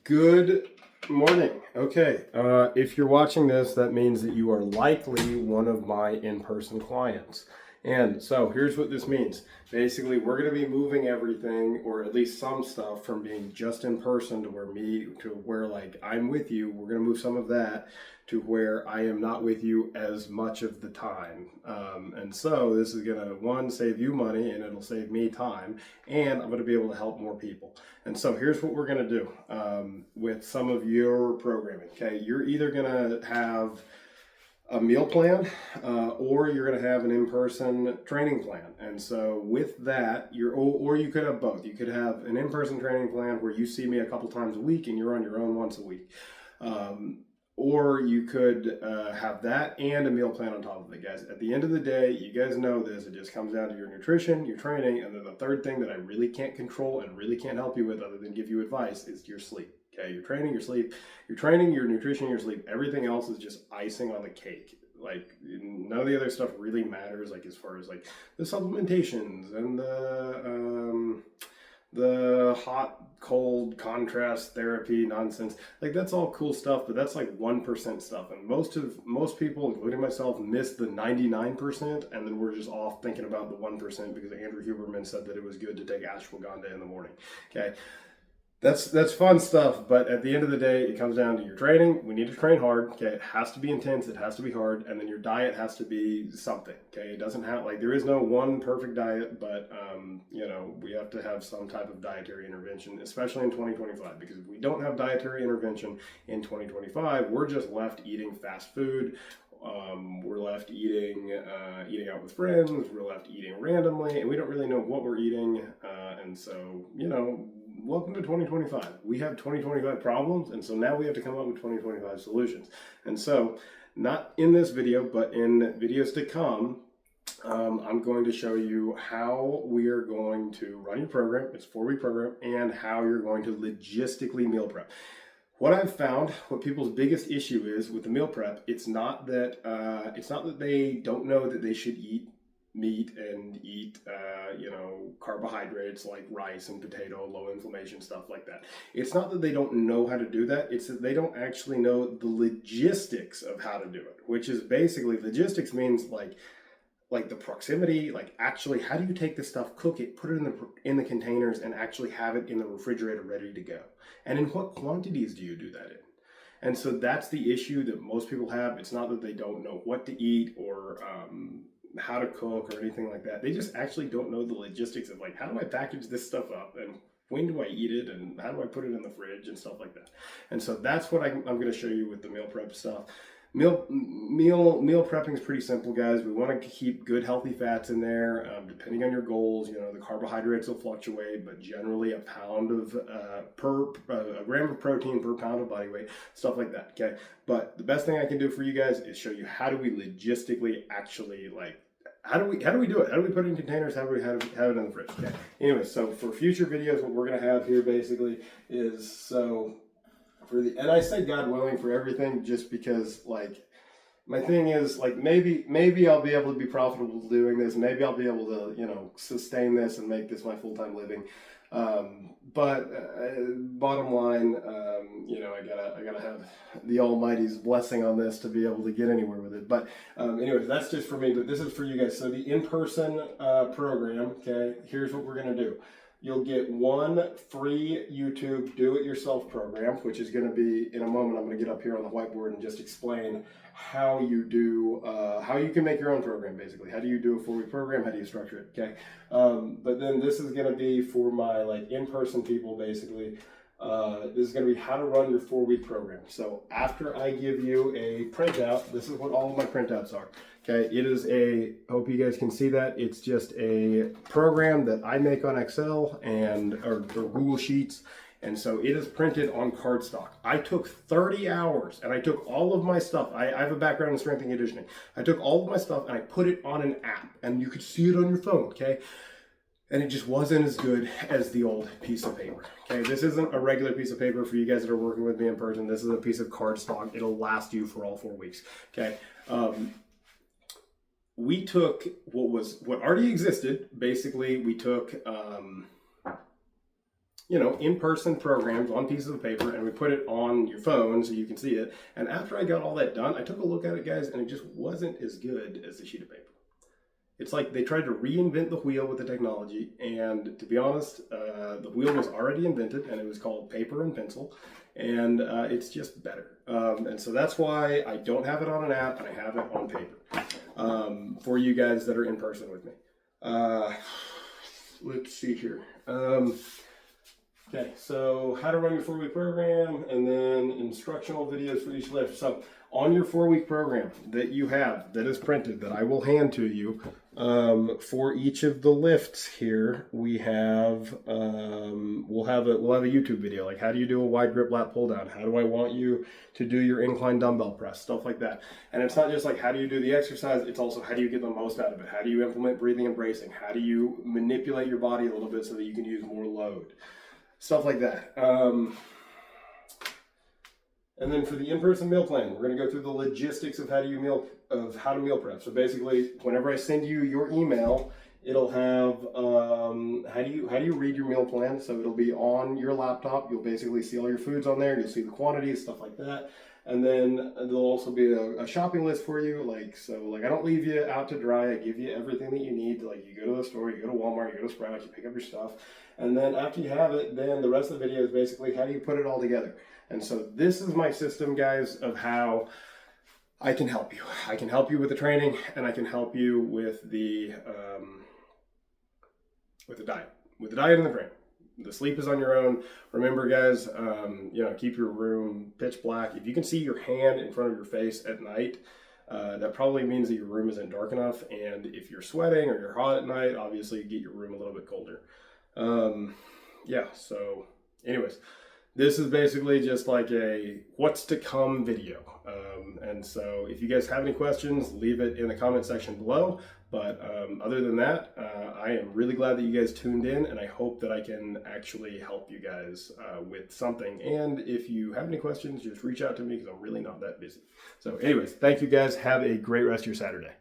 Good morning. Okay, if you're watching this, that means that you are likely one of my in-person clients. And so here's what this means. Basically, we're going to be moving everything, or at least some stuff, from being just in person to where like I'm with you. We're going to move some of that to where I am not with you as much of the time. And so this is going to, one, save you money, and it'll save me time, and I'm going to be able to help more people. And so here's what we're going to do with some of your programming. Okay, you're either going to have a meal plan or you're going to have an in-person training plan. And so with that, or you could have both. You could have an in-person training plan where you see me a couple times a week and you're on your own once a week. Or you could have that and a meal plan on top of it, guys. At the end of the day, you guys know this. It just comes down to your nutrition, your training, and then the third thing that I really can't control and really can't help you with other than give you advice is your sleep. Okay, your training, your sleep, your training, your nutrition, your sleep. Everything else is just icing on the cake. Like none of the other stuff really matters. Like as far as like the supplementations and the hot cold contrast therapy nonsense, like that's all cool stuff, but that's like 1% stuff, and most people, including myself, miss the 99%, and then we're just off thinking about the 1% because Andrew Huberman said that it was good to take ashwagandha in the morning. Okay, that's fun stuff, but at the end of the day, it comes down to your training. We need to train hard. Okay, it has to be intense. It has to be hard, and then your diet has to be something. Okay, it doesn't have like there is no one perfect diet, but we have to have some type of dietary intervention, especially in 2025, because if we don't have dietary intervention in 2025, we're just left eating fast food. We're left eating out with friends. We're left eating randomly, and we don't really know what we're eating. And so, welcome to 2025. We have 2025 problems, and so now we have to come up with 2025 solutions. And so, not in this video, but in videos to come, I'm going to show you how we are going to run your program. It's a 4-week program, and how you're going to logistically meal prep. What I've found, what people's biggest issue is with the meal prep, it's not that they don't know that they should eat meat and eat carbohydrates like rice and potato, low inflammation stuff like that. It's not that they don't know how to do that. It's that they don't actually know the logistics of how to do it, which is basically, logistics means like the proximity, like actually how do you take this stuff, cook it, put it in the containers, and actually have it in the refrigerator ready to go, and in what quantities do you do that in? And so that's the issue that most people have. It's not that they don't know what to eat or how to cook or anything like that. They just actually don't know the logistics of like, how do I package this stuff up, and when do I eat it, and how do I put it in the fridge and stuff like that. And so that's what I'm going to show you with the meal prep stuff. Meal prepping is pretty simple, guys. We want to keep good healthy fats in there. Depending on your goals, the carbohydrates will fluctuate, but generally a gram of protein per pound of body weight, stuff like that. Okay, but the best thing I can do for you guys is show you how do we logistically actually how do we do it? How do we put it in containers? How do we have it in the fridge? Okay. Anyway, so for future videos, what we're gonna have here basically is and I say God willing for everything, just because my thing is maybe I'll be able to be profitable doing this. Maybe I'll be able to sustain this and make this my full-time living. But bottom line, I gotta have the Almighty's blessing on this to be able to get anywhere with it. But anyways, that's just for me. But this is for you guys. So the in-person program. Okay, here's what we're gonna do. You'll get one free YouTube do-it-yourself program, which is going to be, in a moment, I'm going to get up here on the whiteboard and just explain how you can make your own program, basically. How do you do a 4-week program? How do you structure it? Okay. But then this is going to be for my in-person people, basically. This is going to be how to run your 4-week program. So after I give you a printout, this is what all of my printouts are. Okay, it is hope you guys can see that. It's just a program that I make on Excel or Google Sheets. And so it is printed on cardstock. I took 30 hours and I took all of my stuff. I have a background in strength and conditioning. I took all of my stuff and I put it on an app, and you could see it on your phone, okay? And it just wasn't as good as the old piece of paper. Okay, this isn't a regular piece of paper for you guys that are working with me in person. This is a piece of cardstock. It'll last you for all 4 weeks. Okay. We took what already existed. Basically, we took in-person programs on pieces of paper, and we put it on your phone so you can see it. And after I got all that done, I took a look at it, guys, and it just wasn't as good as the sheet of paper. It's like they tried to reinvent the wheel with the technology, and to be honest, the wheel was already invented, and it was called paper and pencil, and it's just better. And so that's why I don't have it on an app, and I have it on paper for you guys that are in person with me. Let's see here. Okay, so how to run your 4-week program, and then instructional videos for each lift. So on your 4-week program that you have, that is printed, that I will hand to you, for each of the lifts here, we have, we'll have a YouTube video, like how do you do a wide grip lat pull down? How do I want you to do your incline dumbbell press? Stuff like that. And it's not just like how do you do the exercise, it's also how do you get the most out of it? How do you implement breathing and bracing? How do you manipulate your body a little bit so that you can use more load? Stuff like that. And then for the in-person meal plan, we're going to go through the logistics of how to meal prep. So basically, whenever I send you your email, it'll have how do you read your meal plan. So it'll be on your laptop. You'll basically see all your foods on there. You'll see the quantities, stuff like that. And then there'll also be a shopping list for you. Like I don't leave you out to dry. I give you everything that you need. Like you go to the store, you go to Walmart, you go to Sprouts, you pick up your stuff. And then after you have it, then the rest of the video is basically how do you put it all together. And so this is my system, guys, of how I can help you. I can help you with the training, and I can help you with the diet. With the diet and the training. The sleep is on your own. Remember, guys, keep your room pitch black. If you can see your hand in front of your face at night, that probably means that your room isn't dark enough. And if you're sweating or you're hot at night, obviously get your room a little bit colder. So anyways, this is basically just like a what's to come video. And so if you guys have any questions, leave it in the comment section below. But other than that, I am really glad that you guys tuned in, and I hope that I can actually help you guys with something. And if you have any questions, just reach out to me because I'm really not that busy. So anyways, thank you guys. Have a great rest of your Saturday.